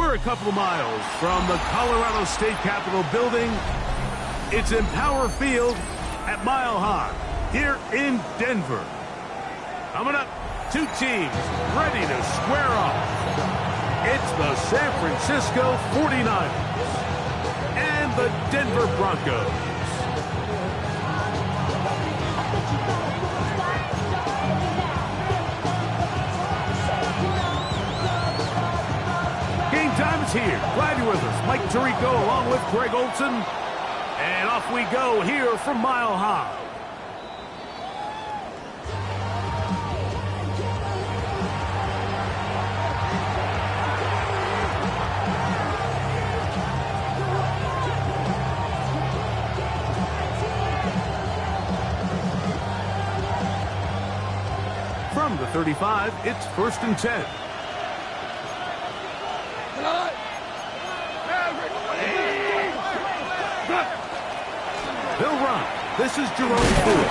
We're a couple of miles from the Colorado State Capitol building. It's Empower Field at Mile High here in Denver. Coming up, two teams ready to square off. It's the San Francisco 49ers and the Denver Broncos. Game time is here. Glad you're with us. Mike Tirico along with Greg Olson. And off we go here from Mile High. From the 35, it's 1st and 10. They'll run. This is Jerome Ford.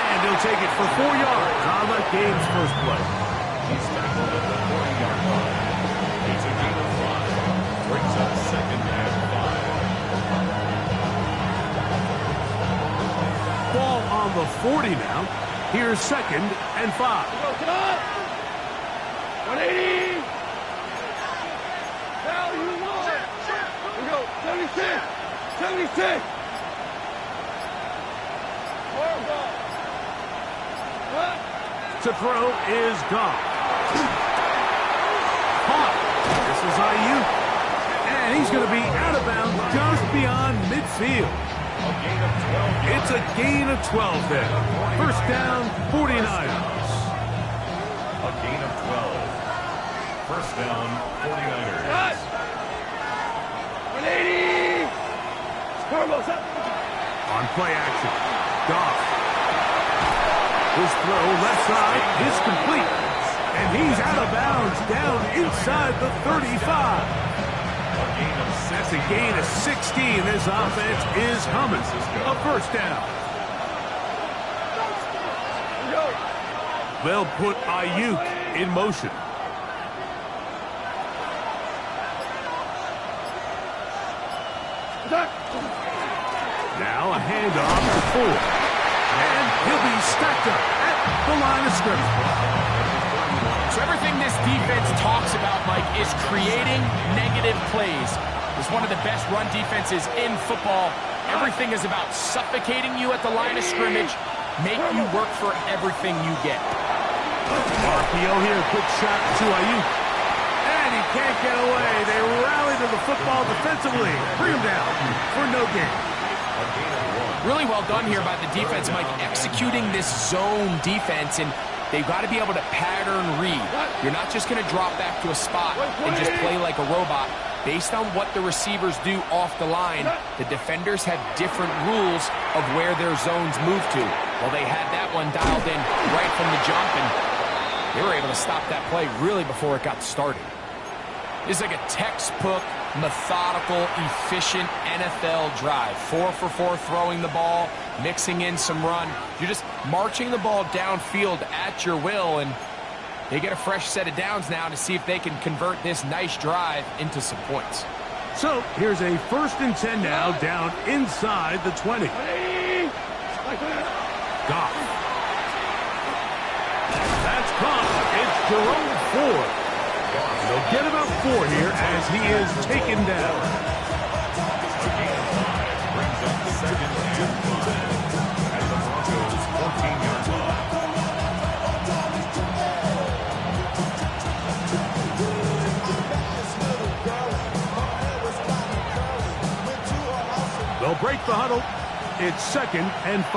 And he'll take it for 4 yards on the game's first play. He's tackled at the 40-yard line. It's a gain of 5. Brings up 2nd and 5. Ball on the 40 now. Here's 2nd and 5. Come on! 180! Now you want! Here we go, 76! 76! To throw is gone. Caught. This is Ayuk. And he's going to be out of bounds just beyond midfield. It's a gain of 12 there. 1st down, 49ers. A gain of 12. 1st down, 49ers. 180! Carlos up! On play action. Goff. His throw left side is complete. And he's out of bounds down inside the 35. That's a gain of 16. This offense is humming. A 1st down. They'll put Ayuk in motion. Now a handoff to Ford. And he'll be stacked up at the line of scrimmage. So everything this defense talks about, Mike, is creating negative plays. It's one of the best run defenses in football. Everything is about suffocating you at the line of scrimmage, make you work for everything you get. RPO here, quick shot to Ayuk. And he can't get away. They rally to the football defensively. Bring him down for no gain. Really well done here by the defense, Mike, executing this zone defense, and they've got to be able to pattern read. You're not just going to drop back to a spot and just play like a robot. Based on what the receivers do off the line, the defenders have different rules of where their zones move to. Well, they had that one dialed in right from the jump, and they were able to stop that play really before it got started. This is like a textbook, methodical, efficient NFL drive. 4 for 4 throwing the ball, mixing in some run. You're just marching the ball downfield at your will, and they get a fresh set of downs now to see if they can convert this nice drive into some points. So here's a 1st and 10 now down inside the 20. Goff. That's caught. It's Jerome Ford. They'll get about 4 here as he is taken down. Brings up 2nd and 5 at the Broncos' 14-yard line. They'll break the huddle. It's 2nd and 5.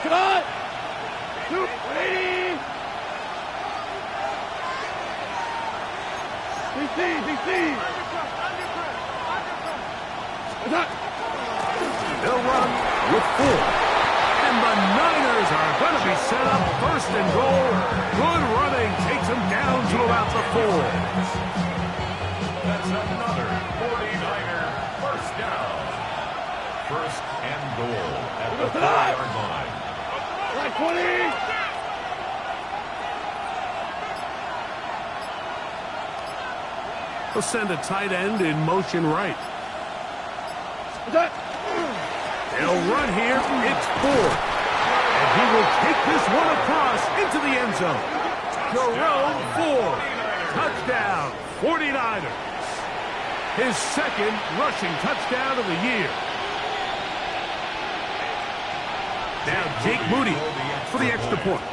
Come on! Shoot! 180! DC! They'll run with 4. And the Niners are going to be set up 1st and goal. Good running takes them down to about the 4. That's another 49er 1st down. 1st and goal at the 4-yard line. Right 20! He'll send a tight end in motion right. They'll run here. It's Ford. And he will take this one across into the end zone. Jerome Ford. Touchdown, 49ers. His second rushing touchdown of the year. Now Jake Moody for the extra point.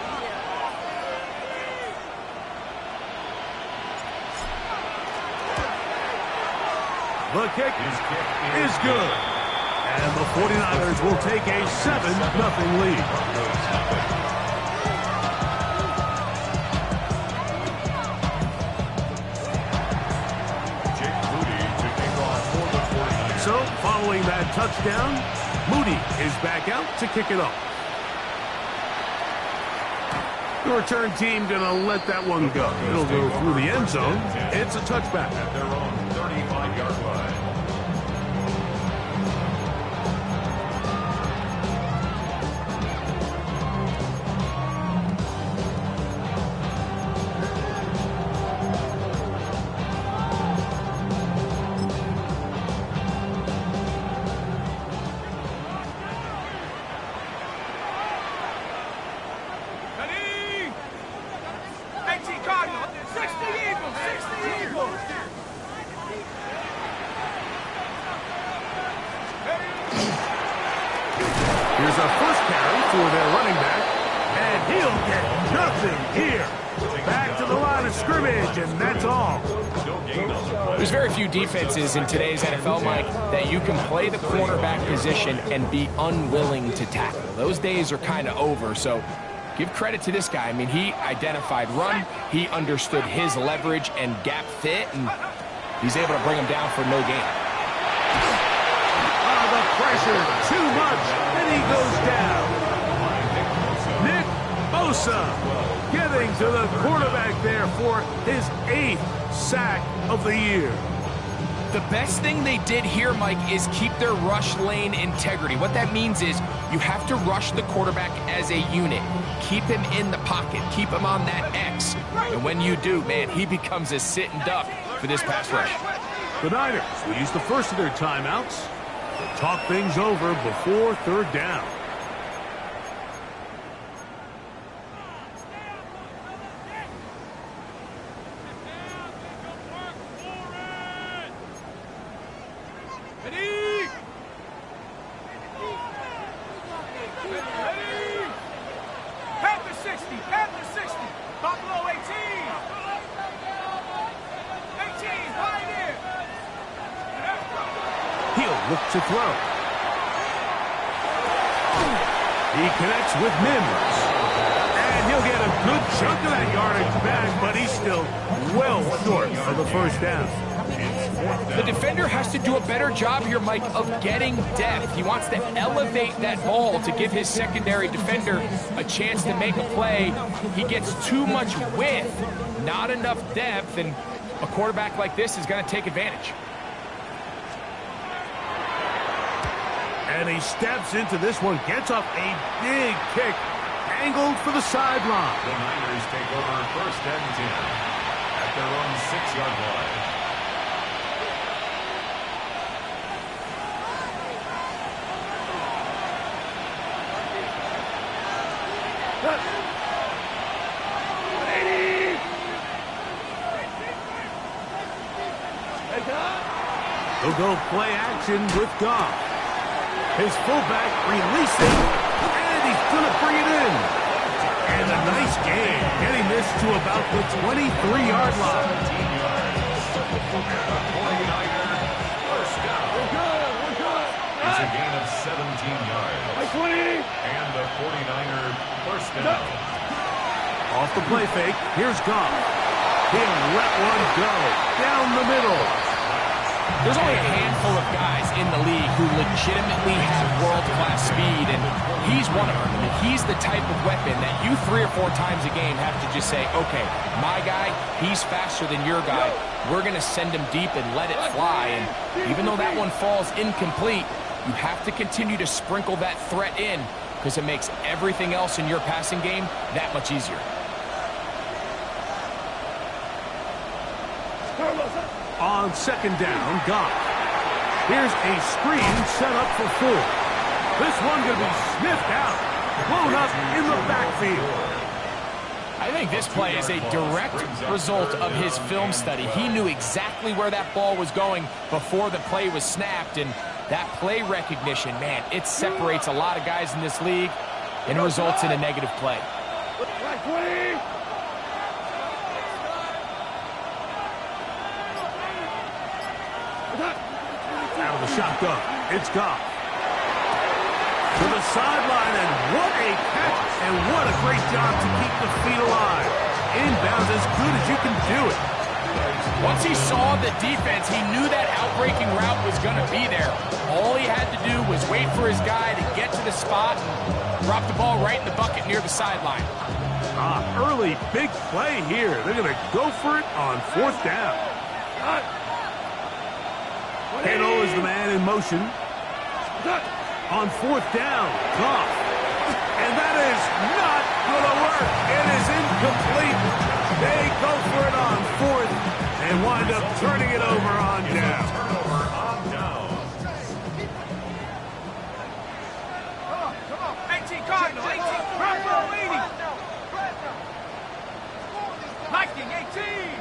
The kick is good. And the 49ers will take a 7-0 lead. Jake Moody to kick off for the 49ers. So, following that touchdown, Moody is back out to kick it off. The return team going to let that one go. It'll go through the end zone. It's a touchback. At their own 35-yard line. Here's a first carry for their running back, and he'll get nothing here. Back to the line of scrimmage, and that's all. There's very few defenses in today's NFL, Mike, that you can play the cornerback position and be unwilling to tackle. Those days are kind of over, so give credit to this guy. I mean, he identified run, he understood his leverage and gap fit, and he's able to bring him down for no gain. The pressure, too much, and he goes down. Nick Bosa getting to the quarterback there for his 8th sack of the year. The best thing they did here, Mike, is keep their rush lane integrity. What that means is you have to rush the quarterback as a unit. Keep him in the pocket. Keep him on that X. And when you do, man, he becomes a sitting duck for this pass rush. The Niners will use the first of their timeouts to talk things over before third down. Look to throw. He connects with Mims. And he'll get a good chunk of that yardage back, but he's still well short of the first down. The defender has to do a better job here, Mike, of getting depth. He wants to elevate that ball to give his secondary defender a chance to make a play. He gets too much width, not enough depth, and a quarterback like this is going to take advantage. And he steps into this one, gets up a big kick, angled for the sideline. The Niners take over first and 10 at their own 6-yard line. He'll go play action with Goff. His fullback releasing, and he's going to bring it in. And a nice gain, getting this to about the 23-yard line. It's a gain of 17 yards. And the 49er first down. Off the play fake, here's Goff. He'll let one go down the middle. There's only a handful of guys in the league who legitimately have world-class speed, and he's one of them. I mean, he's the type of weapon that you 3 or 4 times a game have to just say, okay, my guy, he's faster than your guy. We're going to send him deep and let it fly, and even though that one falls incomplete, you have to continue to sprinkle that threat in because it makes everything else in your passing game that much easier. On second down, Goff. Here's a screen set up for 4. This one going to be sniffed out. Blown up in the backfield. I think this play is a direct result of his film study. He knew exactly where that ball was going before the play was snapped, and that play recognition, man, it separates a lot of guys in this league and results in a negative play. Out of the shotgun, it's Goff. To the sideline, and what a catch, and what a great job to keep the feet alive. Inbounds as good as you can do it. Once he saw the defense, he knew that outbreaking route was going to be there. All he had to do was wait for his guy to get to the spot and drop the ball right in the bucket near the sideline. Early big play here. They're going to go for it on 4th down. Kittle is the man in motion. On 4th down, Goff. And that is not going to work. It is incomplete. They go for it on 4th and wind up turning it over on down. Turnover on down. Come on. 18 Cardinal, 18. Bravo, 80. Lightning, 18.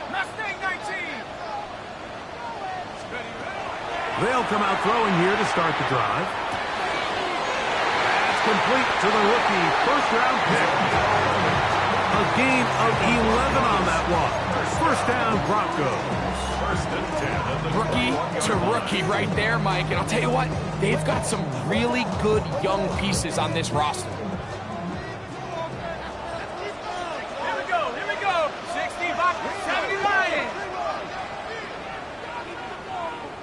Mustang, 19. They'll come out throwing here to start the drive. That's complete to the rookie first-round pick. A gain of 11 on that one. First down, Broncos. 1st and 10. Rookie to rookie right there, Mike. And I'll tell you what, they've got some really good young pieces on this roster. Here we go. 60, box, 70 Lions.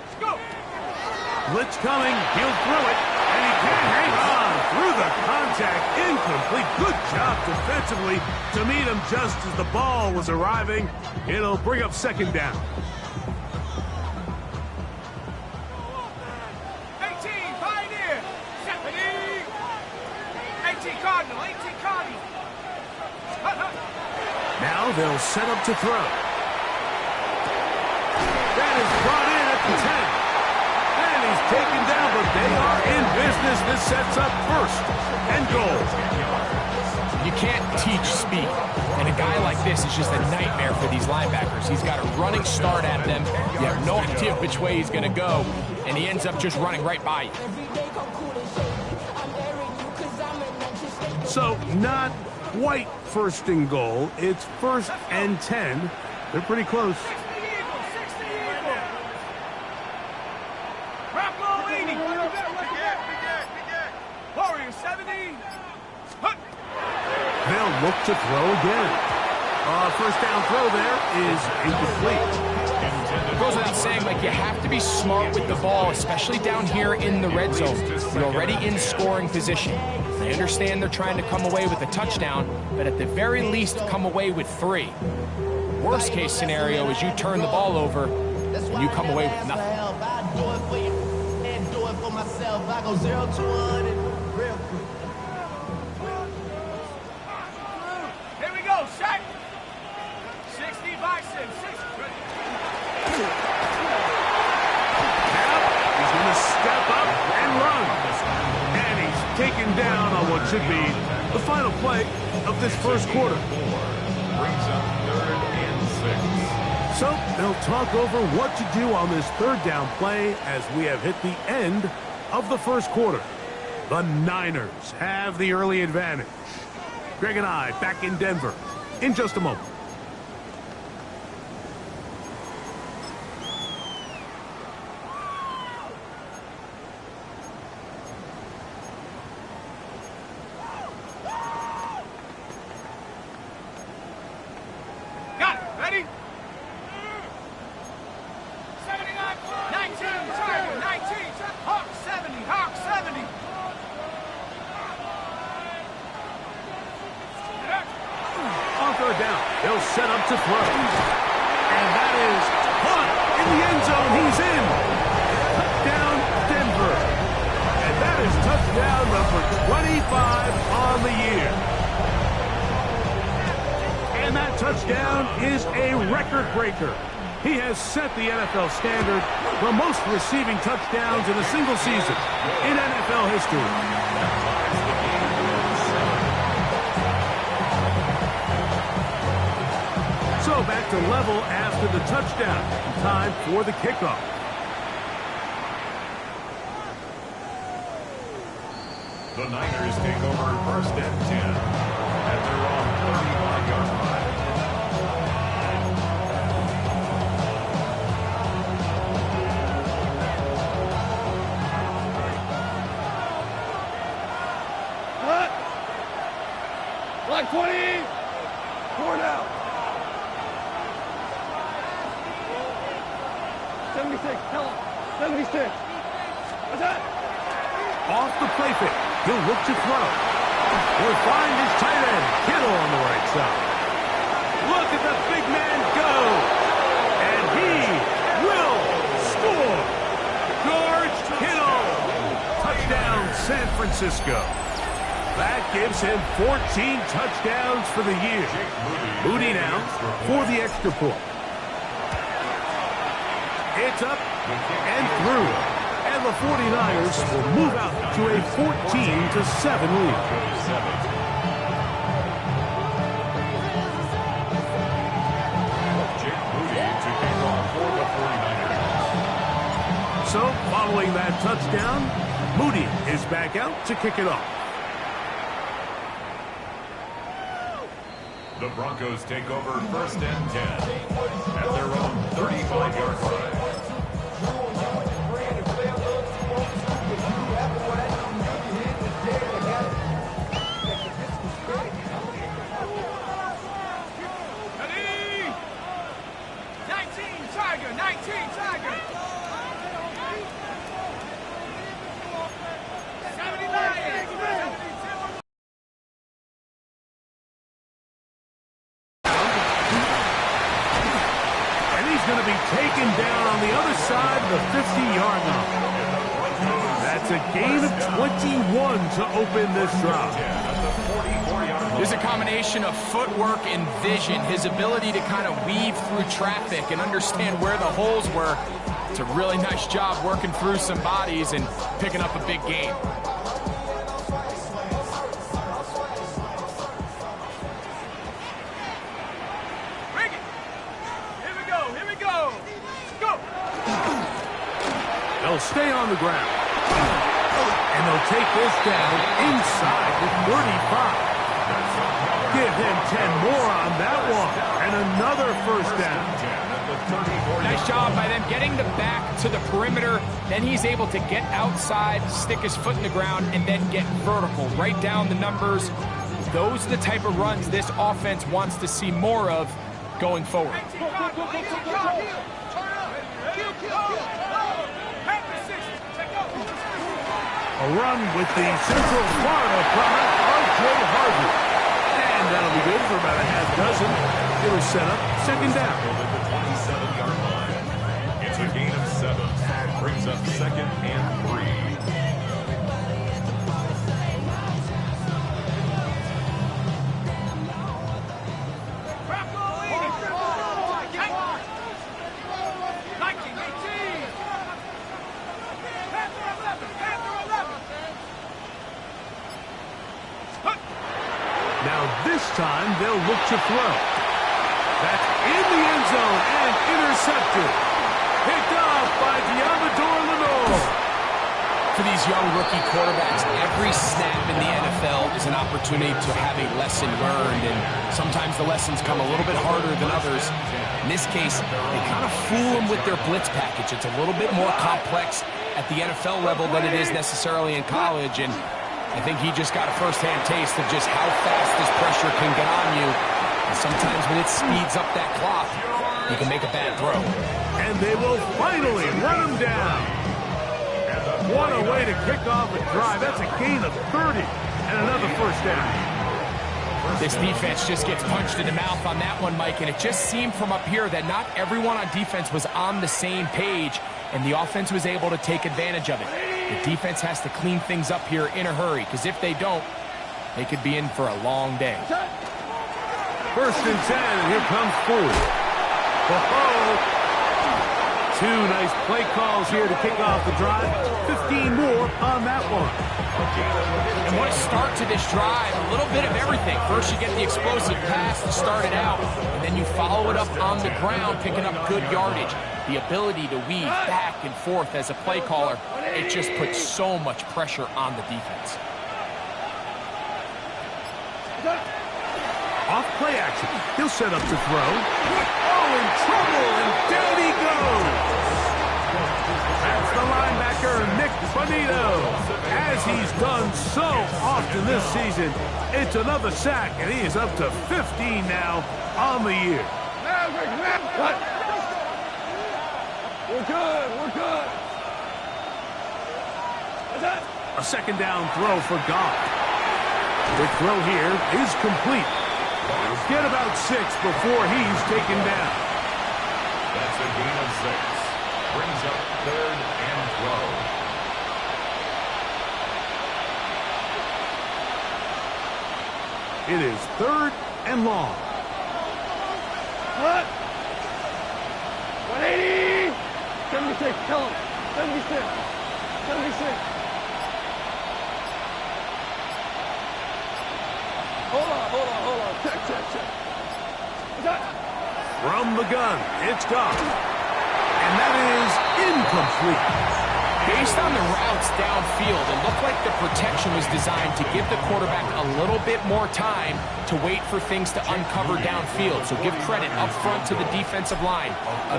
Let's go. Blitz coming, he'll throw it, and he can't hang on through the contact. Incomplete. Good job defensively to meet him just as the ball was arriving. It'll bring up 2nd down. 18, Pioneer. 70. 18 Cardinal, 18 Cardinal. Now they'll set up to throw. That is brought in at the 10. And he's taken down, but they are in business. This sets up 1st and goal. You can't teach speed. And a guy like this is just a nightmare for these linebackers. He's got a running start at them. You have no idea which way he's going to go, and he ends up just running right by you. So not quite 1st and goal. It's 1st and 10. They're pretty close. 60 Eagle. Bravo, 80. Warrior, 70. They'll look to throw again. First down throw there is incomplete. It goes without saying, like, you have to be smart with the ball, especially down here in the red zone. You're already in scoring position. I understand they're trying to come away with a touchdown, but at the very least, come away with 3. Worst case scenario is you turn the ball over and you come away with nothing. Here we go, Shaq. 60 Bison, 60. Now he's going to step up and run. And he's taken down on what should be the final play of this first quarter. Brings up 3rd and 6. So they'll talk over what to do on this 3rd down play as we have hit the end of the first quarter. The Niners have the early advantage. Greg and I back in Denver in just a moment. Got it. Ready? 79, 19, Tiger, 19, Hawk 70, Hawk 70. On 3rd down, they'll set up to throw. And that is caught in the end zone. He's in. Touchdown, Denver. And that is touchdown number 25 on the year. And that touchdown is a record breaker. He has set the NFL standard for most receiving touchdowns in a single season in NFL history. So back to level after the touchdown. Time for the kickoff. The Niners take over 1st and 10 at their own 35-yard line. Line 20! Four now! 76, tell him. 76. What's that? Off the play fake. He'll look to throw. Will find his tight end, Kittle, on the right side. Look at the big man go. And he will score. George Kittle. Touchdown, San Francisco. That gives him 14 touchdowns for the year. Moody now for the extra point. It's up and through. And the 49ers will move out to a 14-7 lead. So, following that touchdown, Moody is back out to kick it off. The Broncos take over 1st and 10 at their own 35-yard line. Going to be taken down on the other side of the 50-yard line. That's a gain of 21 to open this drive. There's a combination of footwork and vision, his ability to kind of weave through traffic and understand where the holes were. It's a really nice job working through some bodies and picking up a big gain. They'll stay on the ground. And they'll take this down inside the 35. Give him 10 more on that one. And another first down. Nice job by them getting the back to the perimeter. Then he's able to get outside, stick his foot in the ground, and then get vertical. Right down the numbers. Those are the type of runs this offense wants to see more of going forward. A run with the Central Florida product, R.J. Harvey. And that'll be good for about a half dozen. It'll set up 2nd down. At the 27-yard line. It's a gain of 7. Brings up 2nd and 3. This time they'll look to throw. That's in the end zone and intercepted. Picked off by Diamador Lenore. For these young rookie quarterbacks, every snap in the NFL is an opportunity to have a lesson learned, and sometimes the lessons come a little bit harder than others. In this case, they kind of fool them with their blitz package. It's a little bit more complex at the NFL level than it is necessarily in college, and I think he just got a first-hand taste of just how fast this pressure can get on you. And sometimes when it speeds up that clock, you can make a bad throw. And they will finally run him down. What a way to kick off a drive. That's a gain of 30 and another first down. This defense just gets punched in the mouth on that one, Mike, and it just seemed from up here that not everyone on defense was on the same page, and the offense was able to take advantage of it. The defense has to clean things up here in a hurry, because if they don't, they could be in for a long day. 1st and 10, and here comes Ford. Two nice play calls here to kick off the drive. 15 more on that one. And what a start to this drive. A little bit of everything. First you get the explosive pass to start it out, and then you follow it up on the ground, picking up good yardage. The ability to weave back and forth as a play caller, it just puts so much pressure on the defense. Off play action. He'll set up to throw. Oh, in trouble, and down he goes. That's the linebacker, Nick Bonito. As he's done so often this season, it's another sack, and he is up to 15 now on the year. We're good. We're good. A second down throw for Goff. The throw here is complete. He'll get about 6 before he's taken down. That's a gain of 6. Brings up 3rd and 12. It is 3rd and long. What? 180. 76. Kill him. 76. 76. Hold on. Check. From the gun, it's Goff. And that is incomplete. Based on the routes downfield, it looked like the protection was designed to give the quarterback a little bit more time to wait for things to uncover downfield. So give credit up front to the defensive line.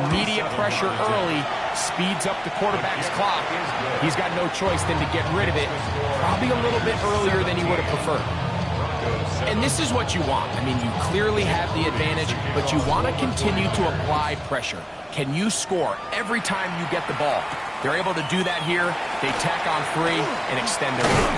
Immediate pressure early speeds up the quarterback's clock. He's got no choice than to get rid of it, probably a little bit earlier than he would have preferred. And this is what you want. I mean, you clearly have the advantage, but you want to continue to apply pressure. Can you score every time you get the ball? They're able to do that here. They tack on 3 and extend their lead.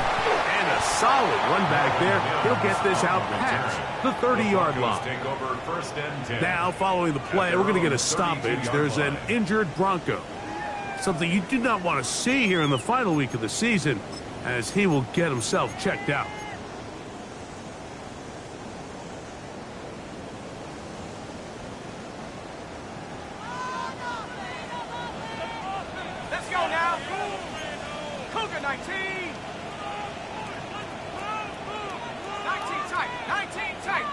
And a solid run back there. He'll get this out past the 30-yard line. Take over 1st and 10. Now, following the play, we're going to get a stoppage. There's an injured Bronco. Something you do not want to see here in the final week of the season, as he will get himself checked out. Let's go now. Cougar 19. 19 tight. 19 tight.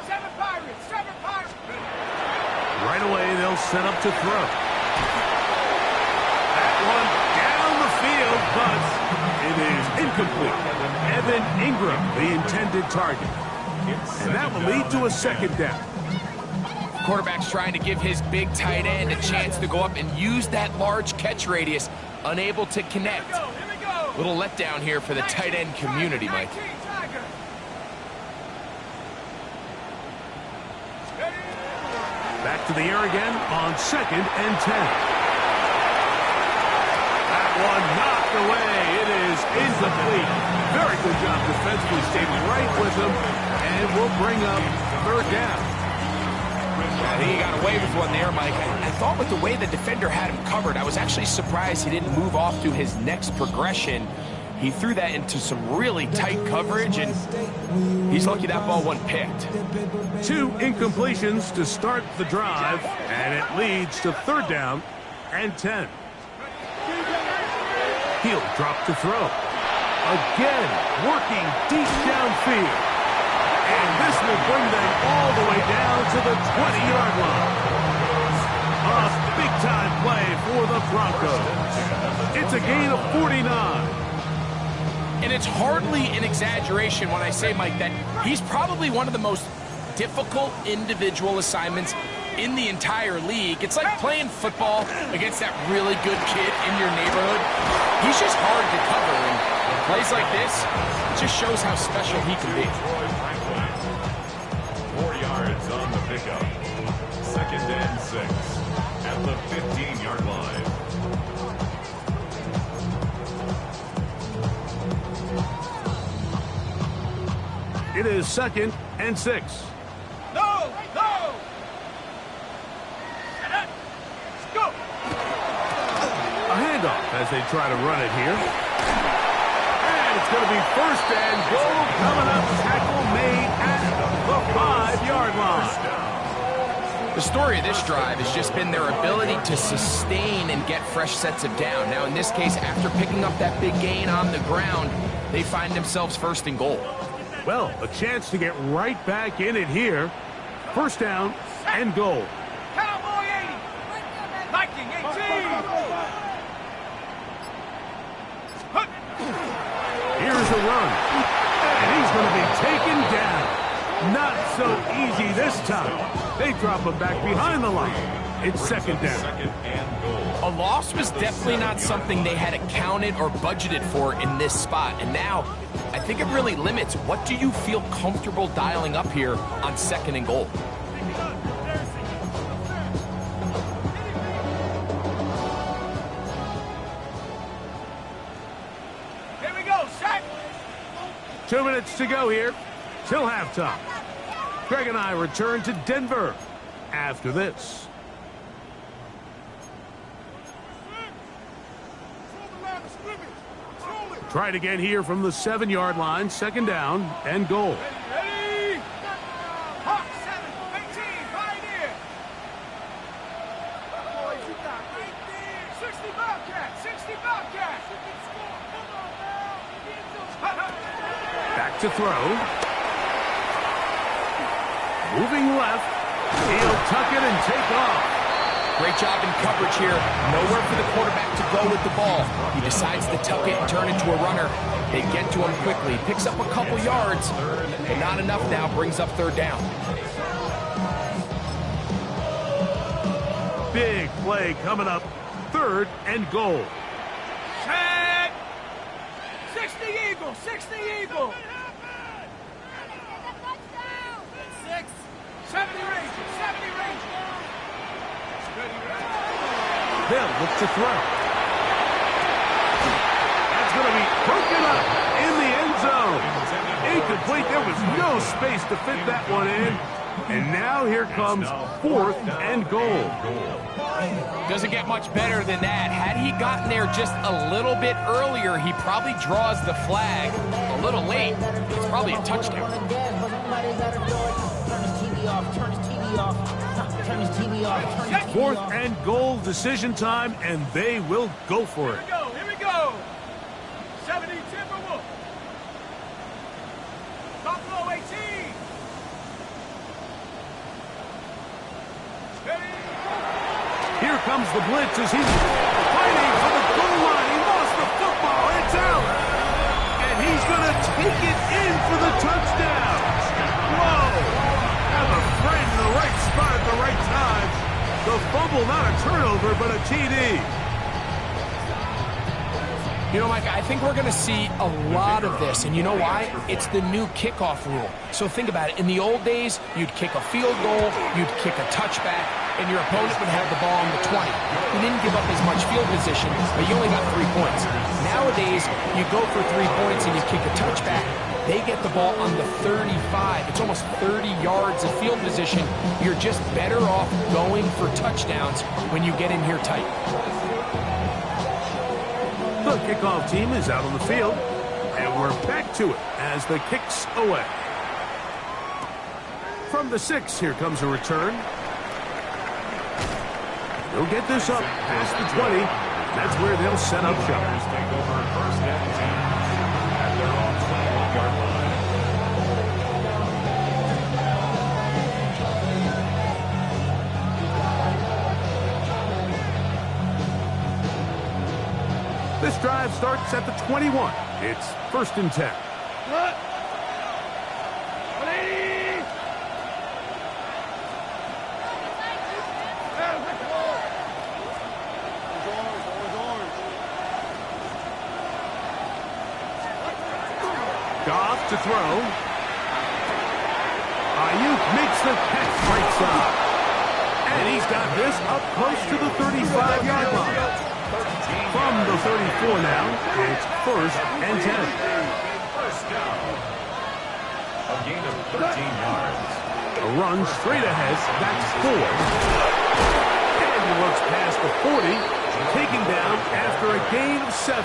7 Pirates. 7 Pirates. Right away, they'll set up to throw. That one down the field, but it is incomplete. Evan Ingram, the intended target. And that will lead to a second down. Quarterback's trying to give his big tight end a chance to go up and use that large catch radius, unable to connect. Here we go. Little letdown here for the tight end community, Mike. 19 Tiger. Back to the air again on 2nd and 10. That one knocked away. It is incomplete. Very good job defensively, stayed right with him, and will bring up 3rd down. I think he got away with one there, Mike. I thought with the way the defender had him covered, I was actually surprised he didn't move off to his next progression. He threw that into some really tight coverage, and he's lucky that ball wasn't picked. 2 incompletions to start the drive, and it leads to 3rd down and 10. He'll drop to throw. Again, working deep downfield. And this will bring them all the way down to the 20-yard line. A big-time play for the Broncos. It's a gain of 49. And it's hardly an exaggeration when I say, Mike, that he's probably one of the most difficult individual assignments in the entire league. It's like playing football against that really good kid in your neighborhood. He's just hard to cover, and plays like this, it just shows how special he can be. 4 yards on the pickup. 2nd and 6 at the 15-yard line. It is 2nd and 6. No. Let's go. A handoff as they try to run it here. And it's going to be 1st and goal coming up. Tackle made at the 5-yard line. The story of this drive has just been their ability to sustain and get fresh sets of down. Now, in this case, after picking up that big gain on the ground, they find themselves first and goal. Well, a chance to get right back in it here. First down and goal. Cowboy 80. Viking 18. Here's a run. And he's going to be taken down. Not so easy this time. They drop him back behind the line. It's second down. Second and goal. A loss was definitely not something they had accounted or budgeted for in this spot. And now, I think it really limits what do you feel comfortable dialing up here on second and goal. Here we go, set. 2 minutes to go here till halftime. Greg and I return to Denver after this. Tried again here from the 7-yard line. Second down and goal. Ready? Hawk 7, 18, Pioneer. Boys, you got 60 Bobcat, 60 Bobcat. Back to throw. Moving left. He'll tuck it and take off. Great job in coverage here. Nowhere for the quarterback to go with the ball. He decides to tuck it and turn into a runner. They get to him quickly. Picks up a couple yards, but not enough now. Brings up third down. Big play coming up. Third and goal. Set. 60 Eagle, 60 Eagle. 6. 70 Ranger, 70 Ranger. They'll look to throw. That's going to be broken up in the end zone. Incomplete. There was no space to fit that one in. And now here comes fourth and goal. Doesn't get much better than that. Had he gotten there just a little bit earlier, he probably draws the flag a little late. It's probably a touchdown. Fourth and goal, decision time, and they will go for it. Here we go. 70 Timberwolf. Buffalo 18. Here comes the blitz as he's fighting for the goal line. He lost the football. It's out. And he's going to take it in for the touchdown. Whoa. Have a friend in the right spot at the right time. The fumble, not a turnover, but a TD. You know, Mike, I think we're going to see a lot of this, and you know why? It's the new kickoff rule. So think about it. In the old days, you'd kick a field goal, you'd kick a touchback, and your opponent would have the ball on the 20. You didn't give up as much field position, but you only got 3 points. Nowadays, you go for 3 points and you kick a touchback. They get the ball on the 35. It's almost 30 yards of field position. You're just better off going for touchdowns when you get in here tight. The kickoff team is out on the field, and we're back to it as the kick's away. From the 6, here comes a return. They'll get this up past the 20. That's where they'll set up shop. Take over first and 10 at their own 21-yard line. This drive starts at the 21. It's first and 10. Goff to throw. Ayuk makes the catch right side. And he's got this up close to the 35-yard line. From the 34 now, it's first and 10. First down. A gain of 13 yards. A run straight ahead, that's 4. And he looks past the 40, taken down after a gain of 7.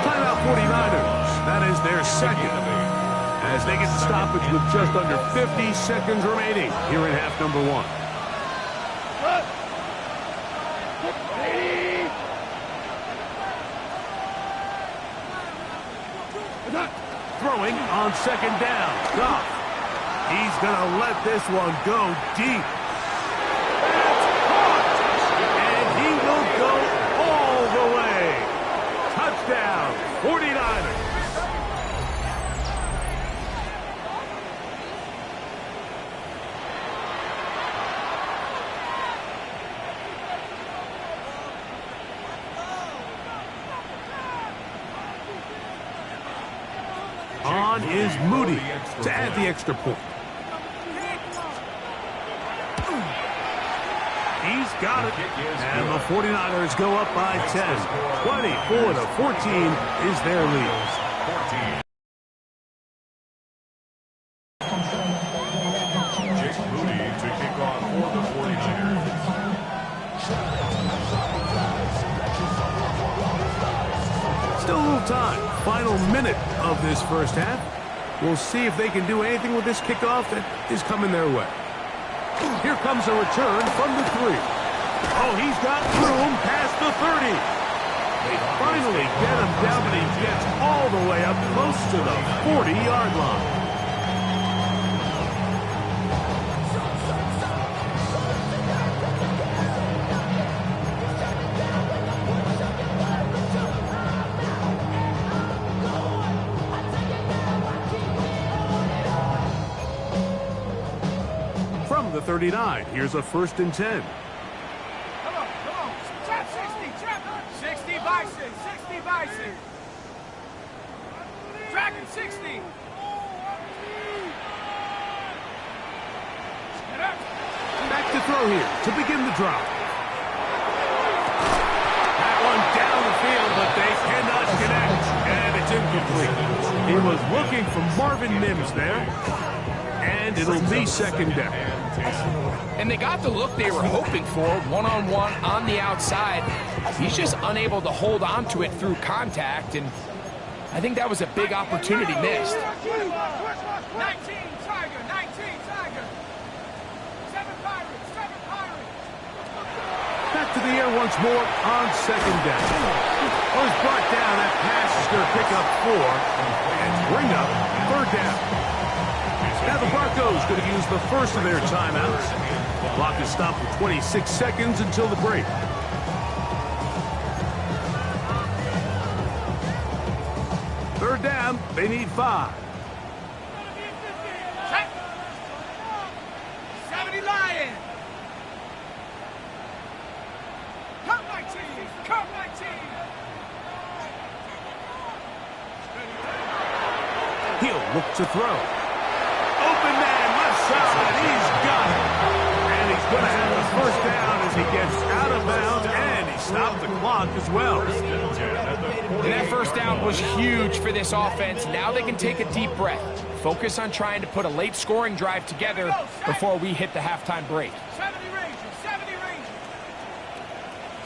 Timeout 49ers, that is their second. As they get the stoppage with just under 50 seconds remaining here in half number 1. Throwing on second down. Goff. He's going to let this one go deep. That's caught. And he will go all the way. Touchdown, 49ers. On is Moody to add the extra point. He's got it. And the 49ers go up by 10. 24-14 is their lead. Jake Moody to kick off for the 49ers. Still a little time. Final minute of this first half. We'll see if they can do anything with this kickoff that is coming their way. Here comes a return from the 3. Oh, he's got room past the 30. They finally get him down, but he gets all the way up close to the 40-yard line. The 39. Here's a 1st and 10. Come on. Trap 60. Trap 60 Bison. 60 Bison. Dragon 60. Back to throw here to begin the drop. That one down the field, but they cannot connect, and it's incomplete. He was looking for Marvin Mims there, and it'll be 2nd down. And they got the look they were hoping for, one-on-one on the outside. He's just unable to hold on to it through contact, and I think that was a big opportunity missed. 19 Tiger. 19 Tiger. 7 Pirates. 7 Pirates. Back to the air once more on 2nd down. Oh, he's brought down. That pass is going to pick up 4 and bring up 3rd down. Now the Broncos going to use the first of their timeouts. The clock is stopped for 26 seconds until the break. Third down, they need 5. 70 Lion. Come 19. Come 19. He'll look to throw. Open man, left side, he's got it. And he's going to have the 1st down as he gets out of bounds, and he stopped the clock as well. And that 1st down was huge for this offense. Now they can take a deep breath. Focus on trying to put a late scoring drive together before we hit the halftime break. 70 Rangers. 70 Rangers.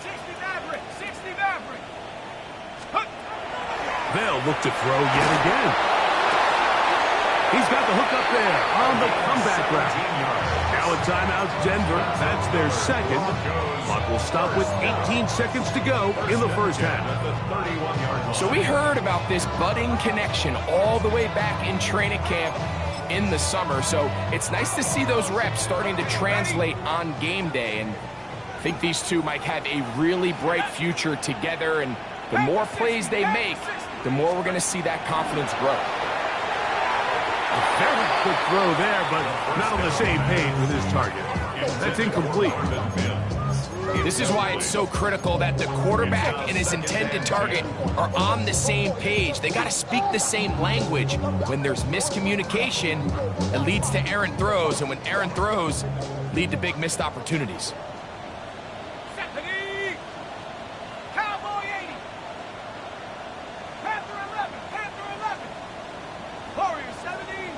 60 Maverick. 60 Maverick. They'll look to throw yet again. He's got the hook up there on the comeback route. Now a timeout, Denver. That's their 2nd. Clock will stop with 18 seconds to go in the first half. So we heard about this budding connection all the way back in training camp in the summer. So it's nice to see those reps starting to translate on game day. And I think these two might have a really bright future together. And the more plays they make, the more we're going to see that confidence grow. Very quick throw there, but not on the same page with his target. That's incomplete. This is why it's so critical that the quarterback and his intended target are on the same page. They got to speak the same language. When there's miscommunication, it leads to errant throws, and when errant throws lead to big missed opportunities. Cowboy 80. Panther 11. Panther 11. Warrior 70.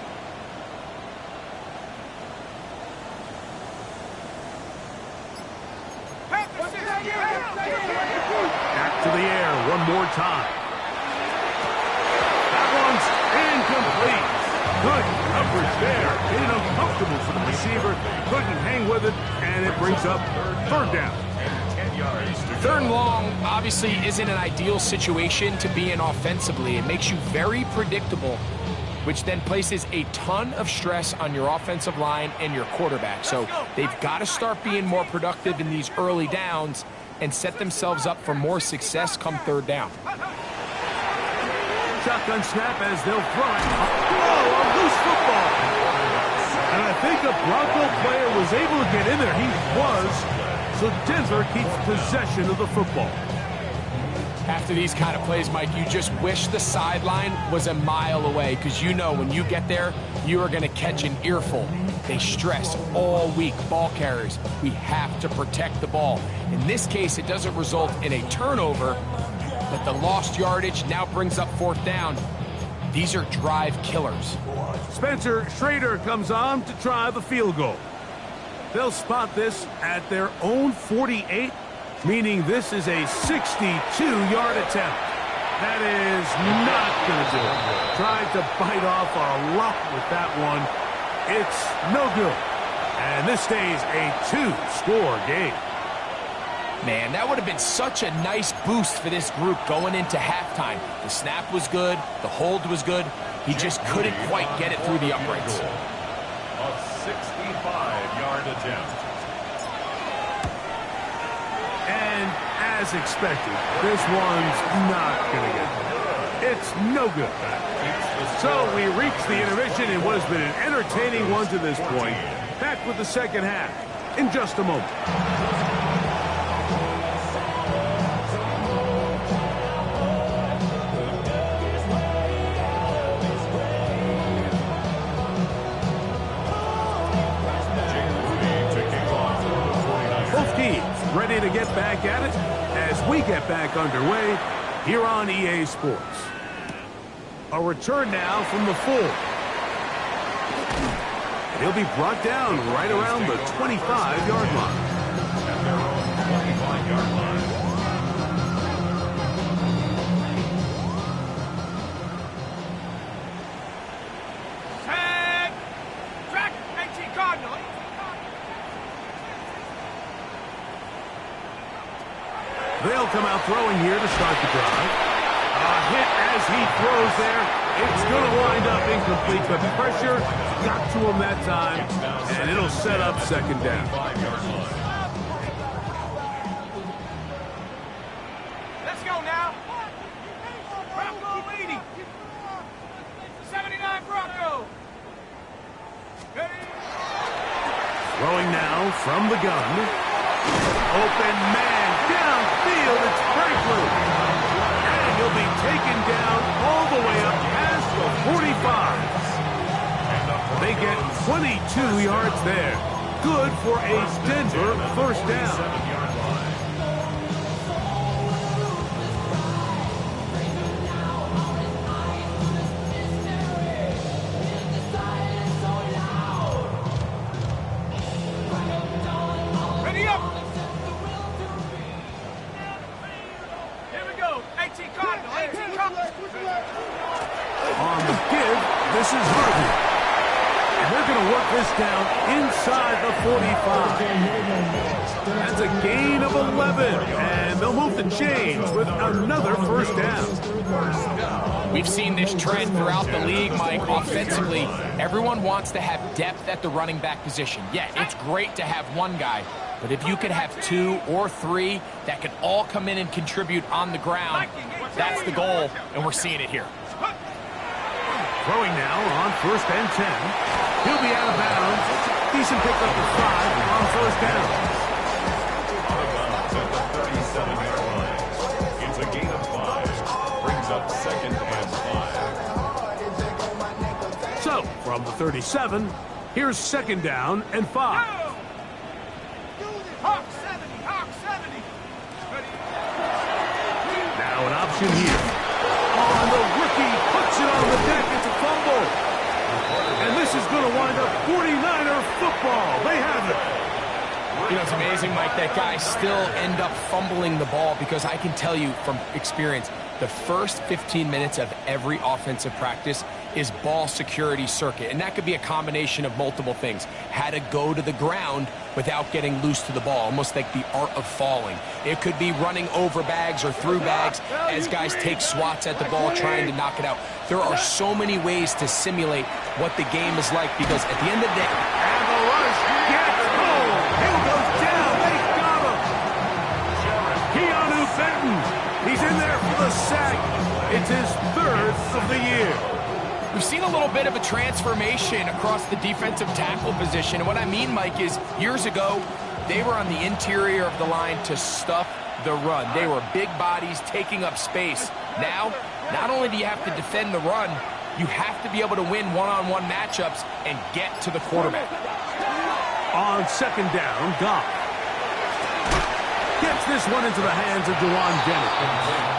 Back to the air one more time. That one's incomplete. Good coverage there. Made it uncomfortable for the receiver. Couldn't hang with it, and And it brings up third down. 10 yards to go. Third and long obviously isn't an ideal situation to be in offensively. It makes you very predictable, which then places a ton of stress on your offensive line and your quarterback. So they've got to start being more productive in these early downs and set themselves up for more success come third down. Shotgun snap as they'll throw it. Oh, a loose football. And I think a Bronco player was able to get in there. He was. So Denver keeps possession of the football. After these kind of plays, Mike, you just wish the sideline was a mile away, because you know when you get there, you are going to catch an earful. They stress all week, ball carriers. We have to protect the ball. In this case, it doesn't result in a turnover, but the lost yardage now brings up fourth down. These are drive killers. Spencer Schrader comes on to try the field goal. They'll spot this at their own 48, meaning this is a 62-yard attempt. That is not going to do it. Tried to bite off a lot with that one. It's no good. And this stays a 2-score game. Man, that would have been such a nice boost for this group going into halftime. The snap was good. The hold was good. He just couldn't quite get it through the uprights. A 65-yard attempt. And as expected, this one's not going to get there. It's no good. So we reach the intermission in what has been an entertaining one to this point. Back with the second half in just a moment. Ready to get back at it as we get back underway here on EA Sports. A return now from the 4. He'll be brought down right around the 25-yard line. At their own 25-yard line. Tag! Track! 18 Cardinal! They'll come out throwing here to start the drive. A hit as he throws there. It's going to wind up incomplete. The pressure got to him that time, and it'll set up second down. 5-yard line. Let's go now! Bronco leading! 79 Bronco! Ready? Throwing now from the gun. Open man downfield. It's Franklin. And he'll be taken down all the way up past the 45. They get 22 yards there. Good for a Denver first down. 7-yard line. Ready up! Here we go! 18 Cardinal! 18 Cardinal! On the give, this is Harvey. And they're going to work this down inside the 45. That's a gain of 11. And they'll move the chains with another first down. We've seen this trend throughout the league, Mike. Offensively, everyone wants to have depth at the running back position. Yeah, it's great to have one guy, but if you could have 2 or 3 that can all come in and contribute on the ground, that's the goal, and we're seeing it here. Throwing now on first and 10. He'll be out of bounds. Decent pickup of 5 on first down. Out of bounds at the 37-yard line. It's a gain of 5. Brings up second and 5. So, from the 37, here's second down and 5. Hawk 70! Hawk 70! Ready? Now an option here. On the rookie, puts it on the deck. It's a fumble. And this is going to wind up 49er football. They have it. You know, it's amazing, Mike, that guys still end up fumbling the ball, because I can tell you from experience, the first 15 minutes of every offensive practice is ball security circuit, and that could be a combination of multiple things. How to go to the ground without getting loose to the ball, almost like the art of falling. It could be running over bags or through bags as guys take swats at the ball trying to knock it out. There are so many ways to simulate what the game is like, because at the end of the day... And the rush gets home. Hill goes down. They got him. Keanu Benton. He's in there for the sack. It's his third of the year. We've seen a little bit of a transformation across the defensive tackle position. And what I mean, Mike, is years ago, they were on the interior of the line to stuff the run. They were big bodies taking up space. Now, not only do you have to defend the run, you have to be able to win one-on-one matchups and get to the quarterback. On second down, Goff gets this one into the hands of Jauan Jennings.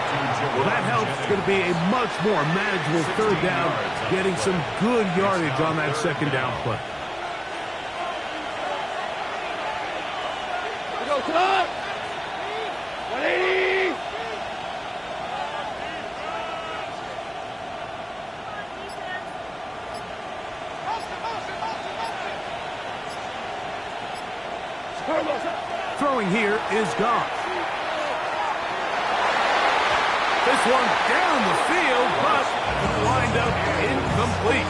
Well, that helps. It's going to be a much more manageable third down, getting some good yardage on that second down play. Go, cut! 180! Throwing here is Goff. This one down the field, but wind up incomplete.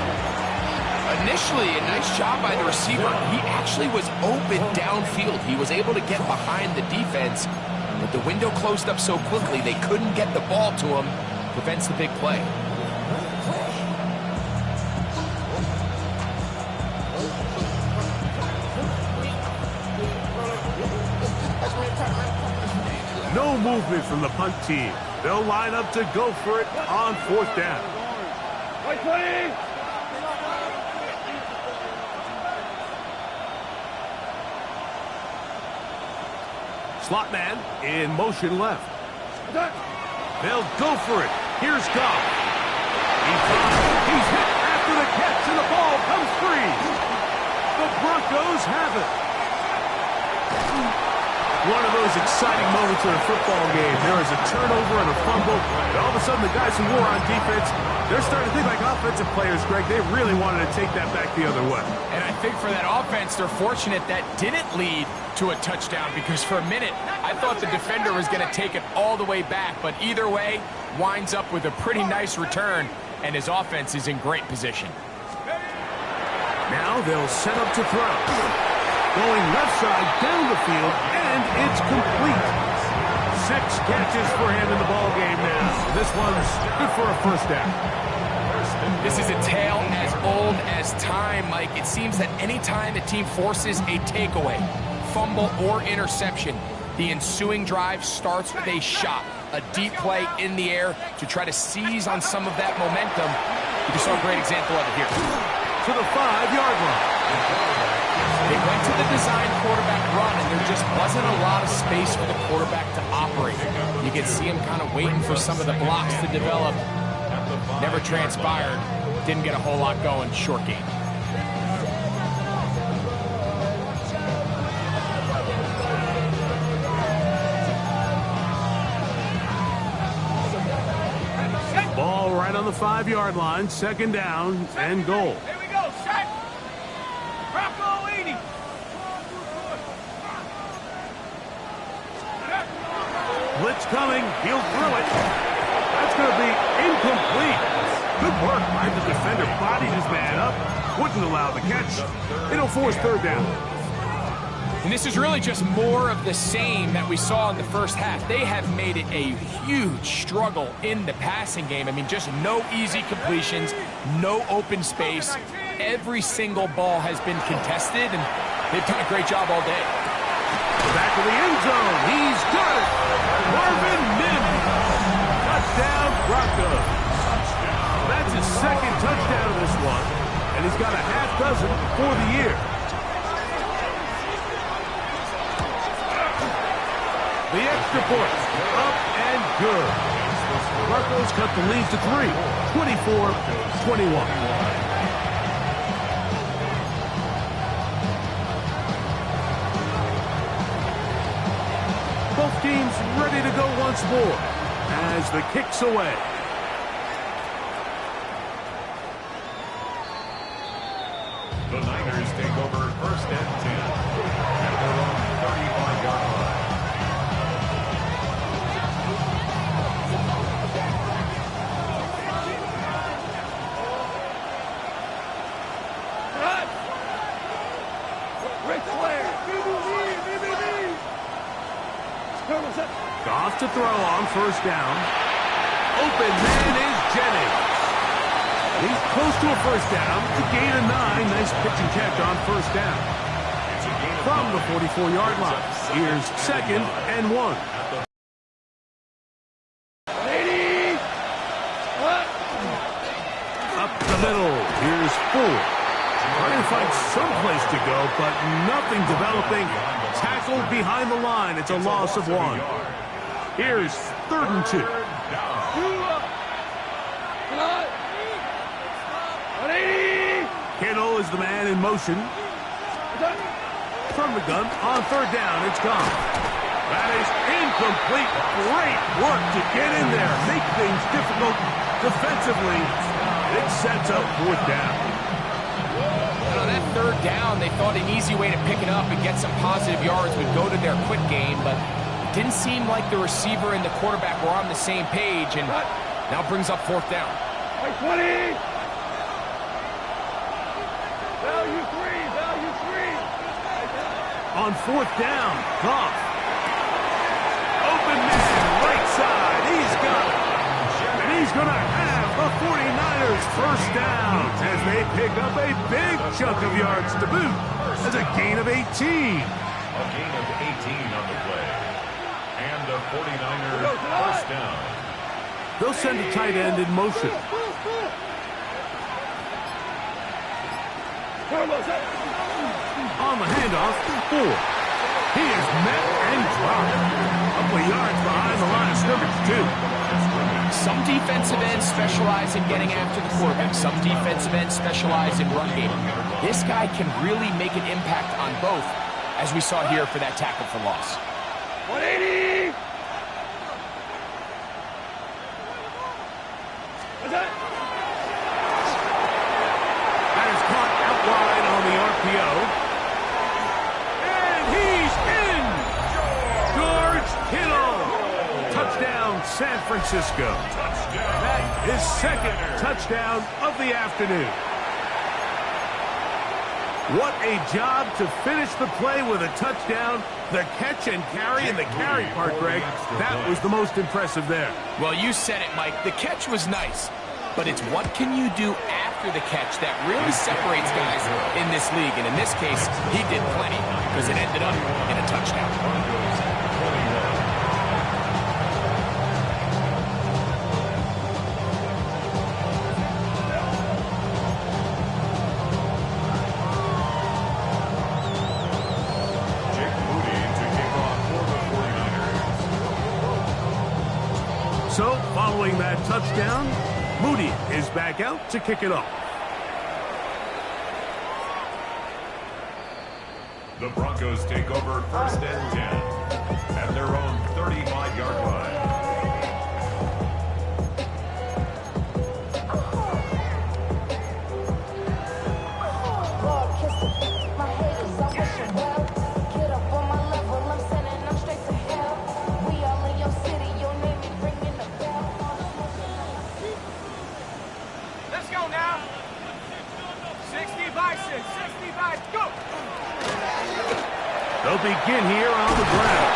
Initially, a nice job by the receiver. He actually was open downfield. He was able to get behind the defense, but the window closed up so quickly they couldn't get the ball to him. Prevents the big play. No movement from the punt team. They'll line up to go for it on fourth down. Right 20! Slot man in motion left. They'll go for it. Here's Goff. He's hit after the catch, and the ball comes free. The Broncos have it. One of those exciting moments in a football game. There is a turnover and a fumble, and all of a sudden the guys who were on defense, they're starting to think like offensive players, Greg. They really wanted to take that back the other way. And I think for that offense, they're fortunate that didn't lead to a touchdown, because for a minute, I thought the defender was going to take it all the way back. But either way, winds up with a pretty nice return, and his offense is in great position. Now they'll set up to throw. Going left side down the field, and it's complete. 6 catches for him in the ball game now. This one's good for a first down. This is a tale as old as time, Mike. It seems that any time a team forces a takeaway, fumble, or interception, the ensuing drive starts with a shot, a deep play in the air to try to seize on some of that momentum. You just saw a great example of it here. To the 5-yard line. They went to the design quarterback run, and there just wasn't a lot of space for the quarterback to operate. You could see him kind of waiting for some of the blocks to develop. Never transpired. Didn't get a whole lot going. Short game. Ball right on the 5-yard line. Second down and goal. Here we go, set. Rocco Eady. Blitz coming. He'll throw it. That's going to be incomplete. Good work by the defender. Bodied his man up. Wouldn't allow the catch. It'll force third down. And this is really just more of the same that we saw in the first half. They have made it a huge struggle in the passing game. I mean, just no easy completions, no open space. Every single ball has been contested, and they've done a great job all day. Back to the end zone. He's got it. Marvin Mims. Touchdown, Broncos. That's his second touchdown of this one, and he's got a half dozen for the year. The extra point, up and good. Broncos cut the lead to 3, 24-21. Both teams ready to go once more as the kick's away. The Niners take over 1st and 10 at their own 35-yard line. Goff to throw on 1st down. Open man is Jennings. He's close to a 1st down. To gain a 9. Nice pitch and catch on 1st down. From the 44-yard line. Here's 2nd and 1. Up the middle. Here's 4. Trying to find some place to go, but nothing developing. Tackled behind the line. It's a loss of 1. Here's 3rd and 2. Kittle is the man in motion. From the gun on 3rd down. It's gone. That is incomplete. Great work to get in there. Make things difficult defensively. It sets up 4th down. On that 3rd down, they thought an easy way to pick it up and get some positive yards would go to their quick game, but it didn't seem like the receiver and the quarterback were on the same page, and now brings up 4th down. 20! Value 3! On 4th down, Goff. Open man, right side. He's got it. And he's going to have the 49ers 1st down as they pick up a big chunk of yards to boot. As a gain of 18. A gain of 18 on the play. And the 49ers 1st down. They'll send a tight end in motion. On the handoff, 4. He is met and dropped. A couple of yards behind the line of scrimmage, too. Some defensive ends specialize in getting after the quarterback. Some defensive ends specialize in run game. This guy can really make an impact on both, as we saw here for that tackle for loss. 180! That is caught out wide on the RPO. And he's in! George Kittle! Touchdown, San Francisco. That is 2nd touchdown of the afternoon. What a job to finish the play with a touchdown. The catch and carry, and the carry part, Greg, that was the most impressive there. Well, you said it, Mike. The catch was nice, but it's what can you do after the catch that really separates guys in this league. And in this case, he did plenty because it ended up in a touchdown. So, following that touchdown, Moody is back out to kick it off. The Broncos take over 1st and 10 at their own 35-yard line. Let's go now. 60 by 6, 60 by, go! They'll begin here on the ground.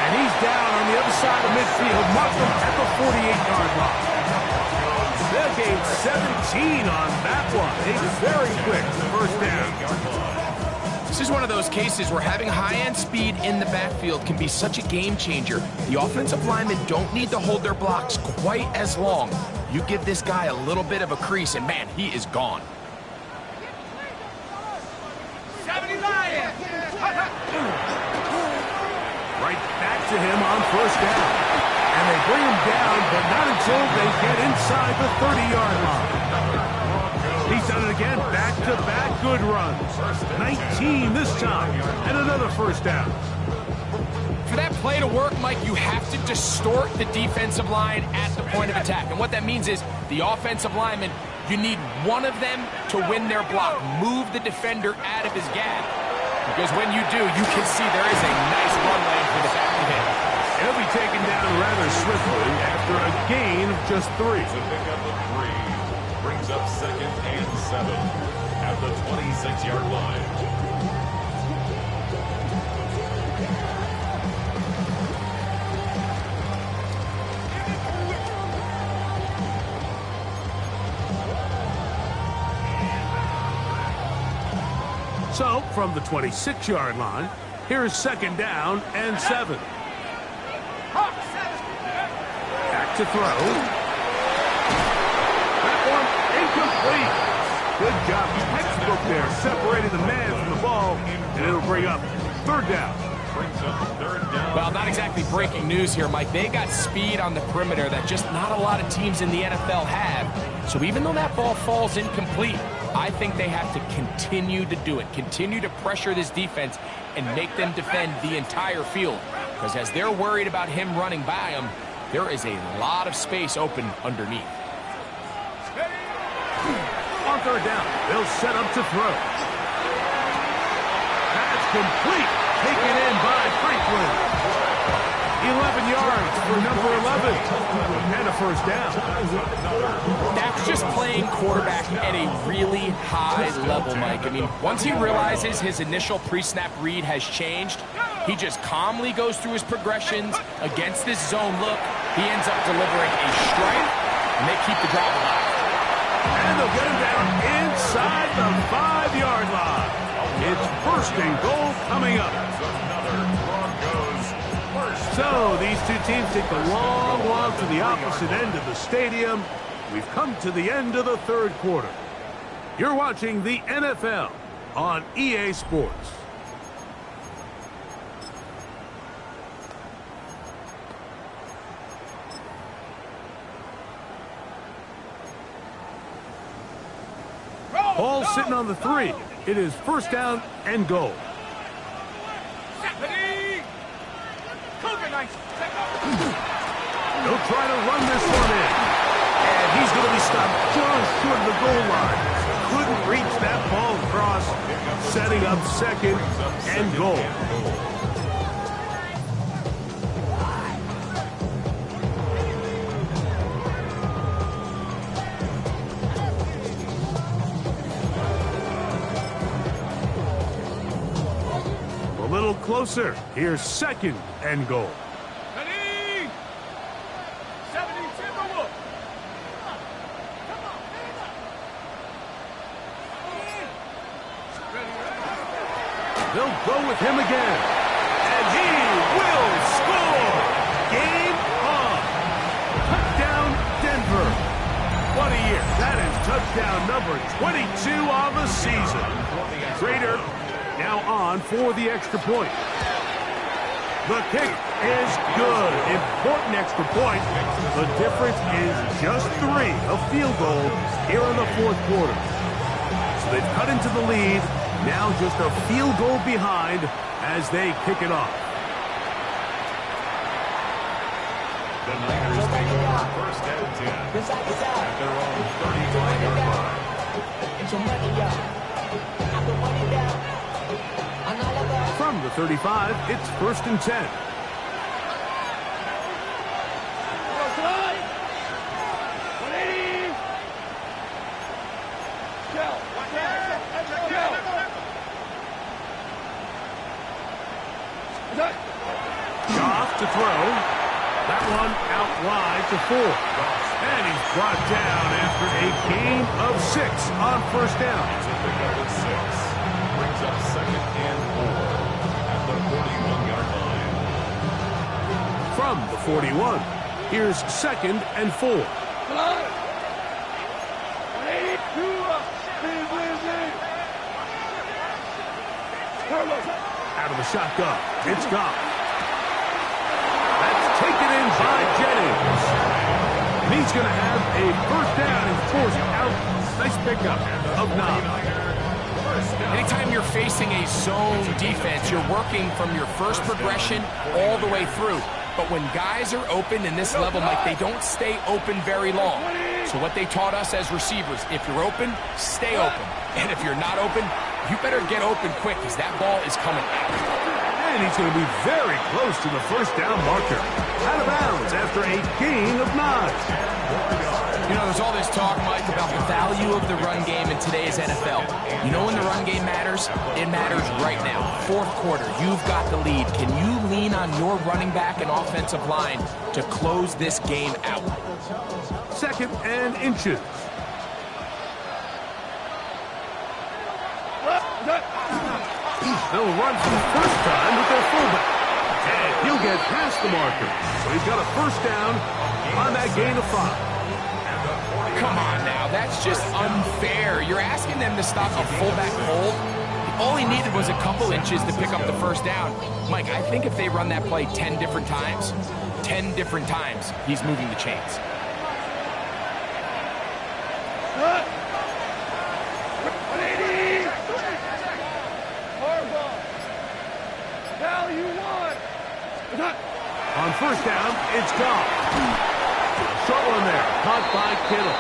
And he's down on the other side of midfield. Markham at the 48-yard line. They'll gain 17 on that one. A very quick 1st down. This is one of those cases where having high-end speed in the backfield can be such a game changer. The offensive linemen don't need to hold their blocks quite as long. You give this guy a little bit of a crease, and man, he is gone. 70 Lions! Right back to him on 1st down. And they bring him down, but not until they get inside the 30-yard line. He's done it again, back-to-back good runs. 19 this time, and another 1st down. For that play to work, Mike, you have to distort the defensive line at the point of attack. And what that means is the offensive linemen You need one of them to win their block. Move the defender out of his gap. Because when you do, you can see there is a nice run lane for the back to hit. He'll be taken down rather swiftly after a gain of just 3. It's a pickup of 3. Brings up 2nd and 7 at the 26-yard line. So, from the 26-yard line, here is 2nd down and 7. Back to throw. That one incomplete. Good job. Textbook there. Separated the man from the ball, and it'll bring up 3rd down. Brings up 3rd down. Well, not exactly breaking news here, Mike. They got speed on the perimeter that just not a lot of teams in the NFL have. So even though that ball falls incomplete, I think they have to continue to do it. Continue to pressure this defense and make them defend the entire field. Because as they're worried about him running by them, there is a lot of space open underneath. On 3rd down, they'll set up to throw. That's complete. Taken in by Franklin. 11 yards for number 11. And a 1st down. That's just playing quarterback at a really high level, Mike. I mean, once he realizes his initial pre-snap read has changed, he just calmly goes through his progressions against this zone look. He ends up delivering a strike, and they keep the drive alive. And they'll get him down inside the 5-yard line. It's 1st and goal coming up. So these two teams take the long walk to the opposite end of the stadium. We've come to the end of the 3rd quarter. You're watching the NFL on EA Sports. Ball sitting on the 3. It is 1st down and goal. They'll try to run this one in. And he's going to be stopped just short of the goal line. Couldn't reach that ball across, setting up 2nd and goal. A little closer. Here's 2nd and goal. They'll go with him again. And he will score. Game on. Touchdown, Denver. What a year. That is touchdown number 22 on the season. Trader now on for the extra point. The kick is good. Important extra point. The difference is just 3, a field goal here in the 4th quarter. So they've cut into the lead. Now just a field goal behind as they kick it off. The Niners take over 1st and 10 at their own 35-yard line. From the 35, it's 1st and 10. Goff to throw. That one out wide to 4. And he's brought down after a gain of 6 on 1st down. It's a pickup at 6. Brings up 2nd and 4 at the 41-yard line. From the 41, here's 2nd and 4. Out of the shotgun, it's Goff. That's taken in by Jennings. And he's going to have a 1st down and forced out. Nice pickup of 9. Anytime you're facing a zone defense, you're working from your first progression all the way through. But when guys are open in this level, Mike, they don't stay open very long. So what they taught us as receivers, if you're open, stay open. And if you're not open, you better get open quick because that ball is coming out. And he's going to be very close to the first down marker. Out of bounds after a gain of 9. You know, there's all this talk, Mike, about the value of the run game in today's NFL. You know when the run game matters? It matters right now. Fourth quarter, you've got the lead. Can you lean on your running back and offensive line to close this game out? 2nd and inches. They'll run for the first time with their fullback. And he'll get past the marker. So he's got a first down on that gain of 5. Come on now, that's just unfair. You're asking them to stop a fullback hold? All he needed was a couple inches to pick up the first down. Mike, I think if they run that play 10 different times, he's moving the chains. On first down, it's gone. Short one there, caught by Kittle.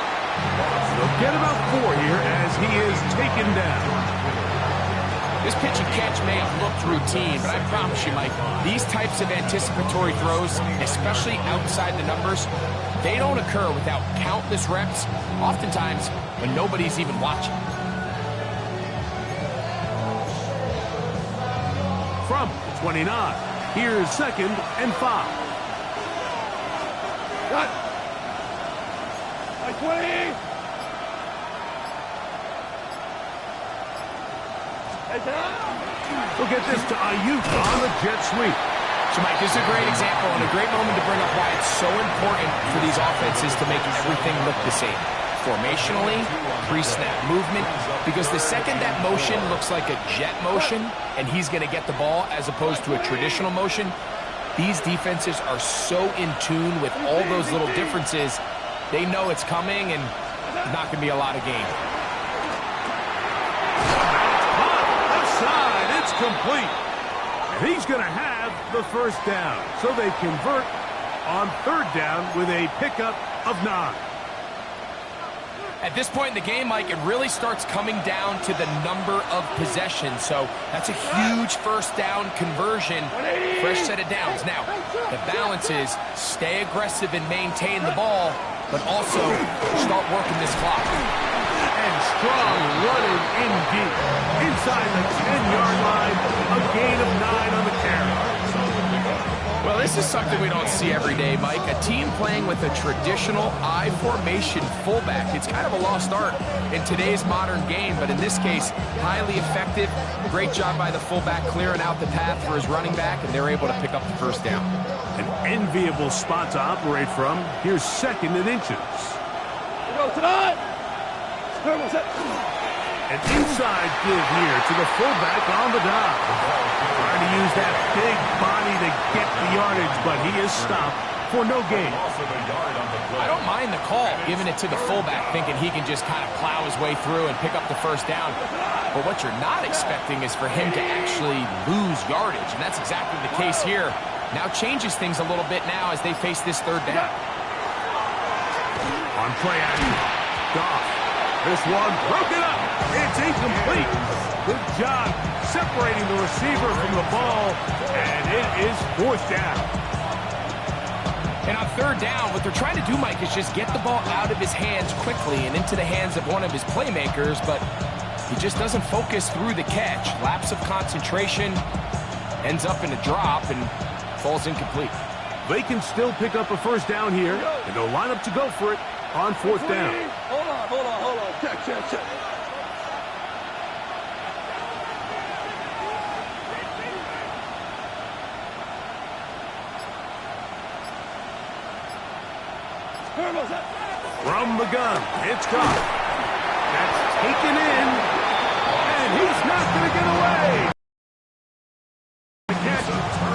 They'll get about 4 here as he is taken down. This pitch and catch may have looked routine, but I promise you, Mike, these types of anticipatory throws, especially outside the numbers, they don't occur without countless reps, oftentimes when nobody's even watching. From 29, here's 2nd and 5. Got 20. We'll get this to Ayuk on the jet sweep. So, Mike, this is a great example and a great moment to bring up why it's so important for these offenses to make everything look the same. Formationally, pre-snap movement, because the second that motion looks like a jet motion and he's going to get the ball as opposed to a traditional motion, these defenses are so in tune with all those little differences, they know it's coming and there's not going to be a lot of gain. Outside, it's complete. And he's going to have the first down. So they convert on 3rd down with a pickup of 9. At this point in the game, Mike, it really starts coming down to the number of possessions. So that's a huge first down conversion. Fresh set of downs. Now, the balance is stay aggressive and maintain the ball, but also start working this clock. And strong running in deep. Inside the 10-yard line, a gain of 9 on the carry. Well, this is something we don't see every day, Mike. A team playing with a traditional I formation fullback. It's kind of a lost art in today's modern game, but in this case, highly effective. Great job by the fullback clearing out the path for his running back, and they're able to pick up the first down. An enviable spot to operate from. Here's 2nd and inches. Go tonight. An inside give here to the fullback on the dive. Trying to use that big body to get the yardage, but he is stopped for no gain. I don't mind the call, giving it to the fullback, thinking he can just kind of plow his way through and pick up the first down. But what you're not expecting is for him to actually lose yardage, and that's exactly the case here. Now changes things a little bit now as they face this 3rd down. On play action, Goff. This one broken up. It's incomplete. Good job separating the receiver from the ball, and it is 4th down. And on 3rd down, what they're trying to do, Mike, is just get the ball out of his hands quickly and into the hands of one of his playmakers, but he just doesn't focus through the catch. Lapse of concentration, ends up in a drop, and falls incomplete. They can still pick up a first down here, and they'll line up to go for it on 4th down. Hold on. Check. From the gun, it's Goff. That's taken in, and he's not going to get away. The catch,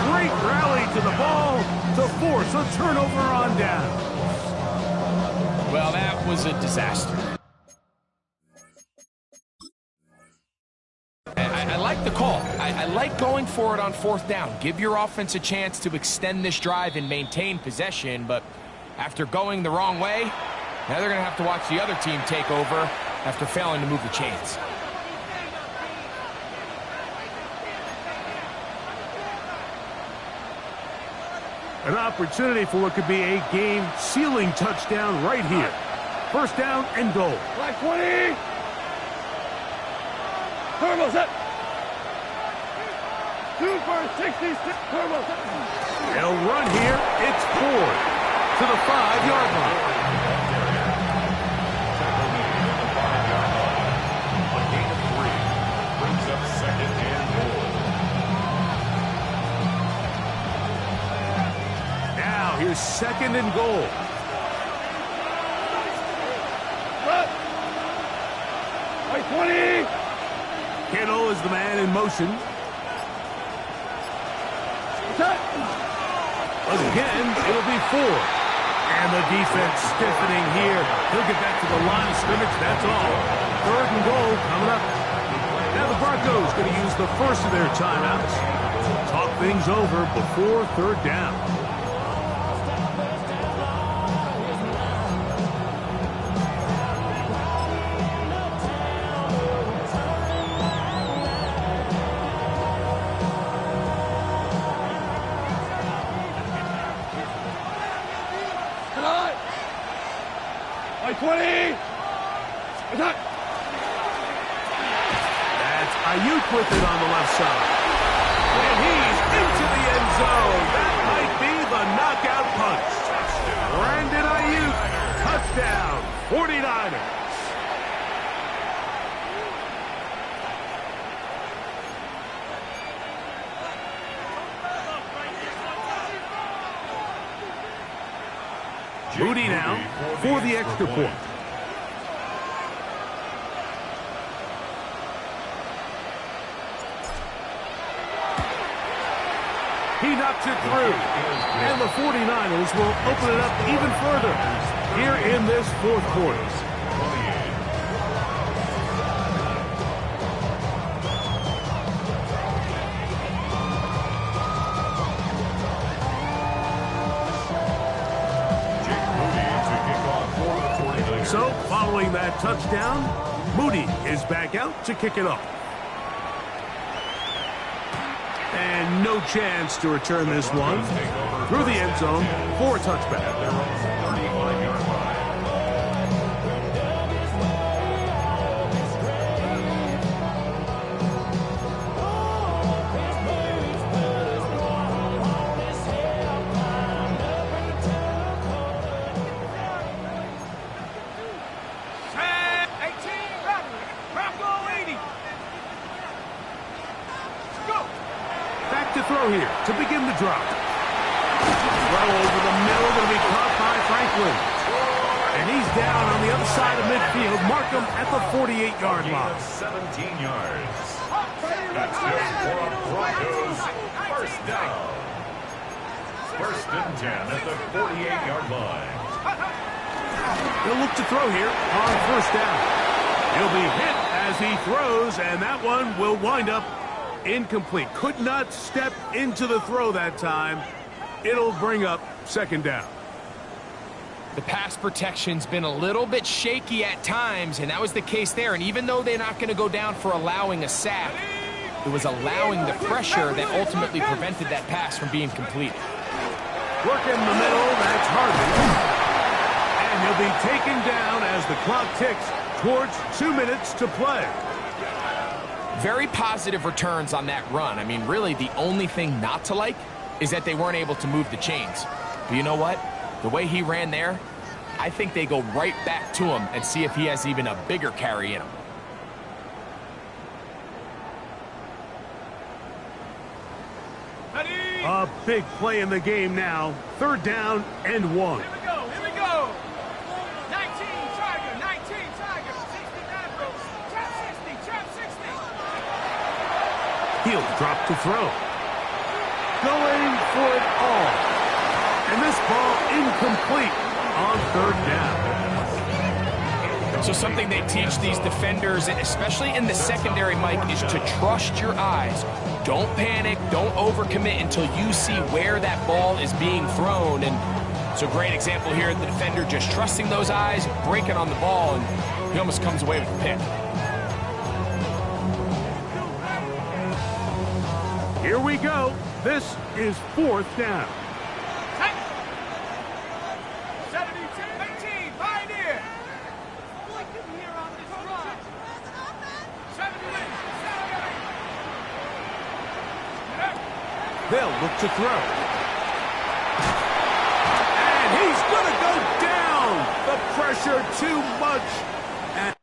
great rally to the ball to force a turnover on down. Well, that was a disaster. I like like the call. I like going for it on 4th down. Give your offense a chance to extend this drive and maintain possession, but after going the wrong way, now they're going to have to watch the other team take over after failing to move the chains. An opportunity for what could be a game-sealing touchdown right here. 1st down and goal. Black 20. Turbo set. 2 for 66. Turbo set. They'll run here. It's Ford to the 5-yard line. A gain of 3 brings up 2nd and goal. Now here's 2nd and goal. White 20. Kittle is the man in motion. Again, it'll be Ford. And the defense stiffening here. He'll get back to the line of scrimmage, that's all. 3rd and goal coming up. Now the Broncos going to use the first of their timeouts. Talk things over before 3rd down. White 20. Attack. That's Ayuk with it on the left side. And he's into the end zone. That might be the knockout punch. Brandon Ayuk, touchdown, 49ers. Moody now for the extra point. He knocks it through. And the 49ers will open it up even further here in this 4th quarter. So, following that touchdown, Moody is back out to kick it off. And no chance to return this one through the end zone for a touchback. To throw here to begin the drop. Well over the middle, going to be caught by Franklin. And he's down on the other side of midfield. Mark him at the 48-yard line. 17 yards. That's just for a Broncos 1st down. 1st and 10 at the 48-yard line. He'll look to throw here on 1st down. He'll be hit as he throws, and that one will wind up incomplete. Could not step into the throw that time. It'll bring up 2nd down. The pass protection's been a little bit shaky at times, and that was the case there. And even though they're not going to go down for allowing a sack, it was allowing the pressure that ultimately prevented that pass from being complete. Work in the middle, that's Harvey. And he'll be taken down as the clock ticks towards 2 minutes to play. Very positive returns on that run. I mean, really, the only thing not to like is that they weren't able to move the chains. But you know what? The way he ran there, I think they go right back to him and see if he has even a bigger carry in him. A big play in the game now. 3rd down and 1. Here we go, here we go. 19 Tiger, 19 Tiger, 69 Brooks, trap 60, trap 60. He'll drop to throw. Going for it all. And this ball incomplete on 3rd down. So something they teach these defenders, especially in the secondary, Mike, is to trust your eyes. Don't panic, don't overcommit until you see where that ball is being thrown. And so great example here, the defender just trusting those eyes, breaking on the ball, and he almost comes away with the pick. Here we go. This is 4th down. 18, Pioneer. Here on this run. 78. They'll look to throw. And he's going to go down. The pressure too much. And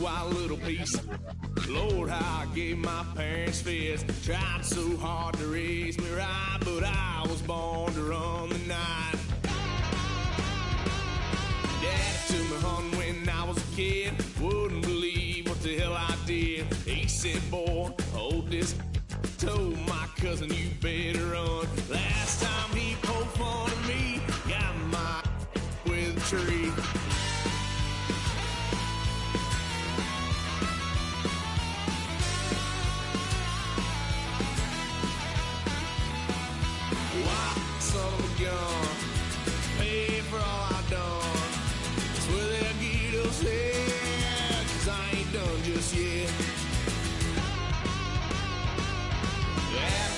wild little piece. Lord, how I gave my parents fits. Tried so hard to raise me right, but I was born to run the night. Daddy took me hunting when I was a kid. Wouldn't believe what the hell I did. He said, boy, hold this. Told my cousin, you better run. Last time he poked fun at me, got my with a tree. Son of a gun, pay for all I done. Swear they'll get us here, 'cause I ain't done just yet. Yeah,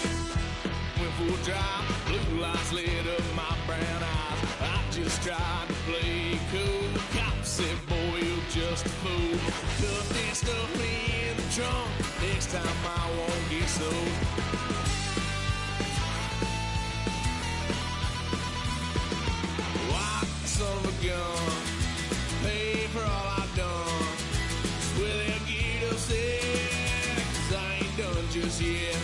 went full drive, blue lights lit up my brown eyes. I just tried to play cool. Cop said, boy, you're just a fool. Cuffed and stuffed me in the trunk. Next time I won't get so. Son of a gun, pay for all I've done. Swear they'll get us there, 'cause I ain't done just yet.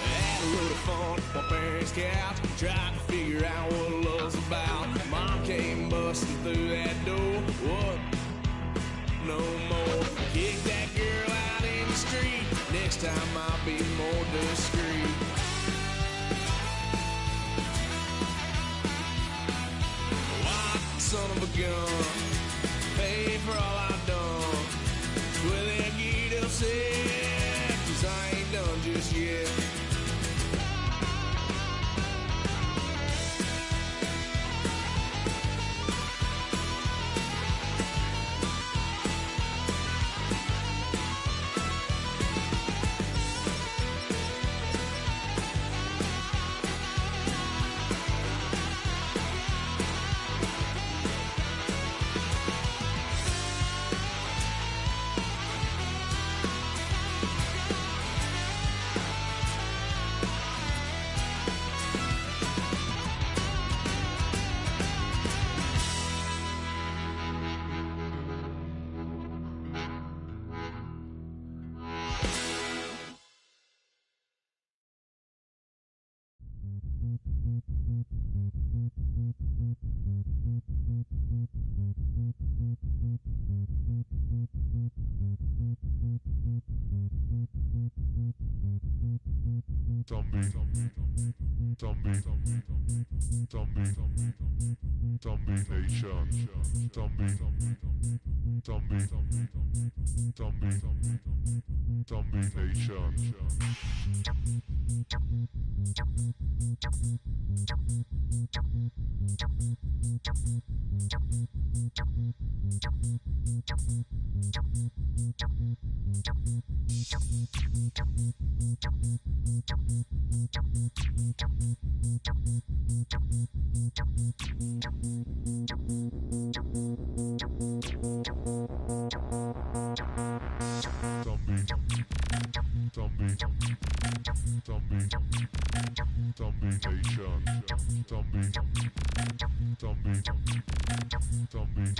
Had a load of fun on my parents' couch, tried to figure out what love's about. Mom came busting through that door. What? No more. Kick that girl out in the street. Next time I'll be more discreet. White son of a gun, pay for all I've done. Swear they'll get upset, 'cause I ain't done just yet. Zombie Nation. Zombie Nation. Zombie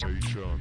Nation.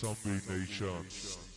Zombie Nation.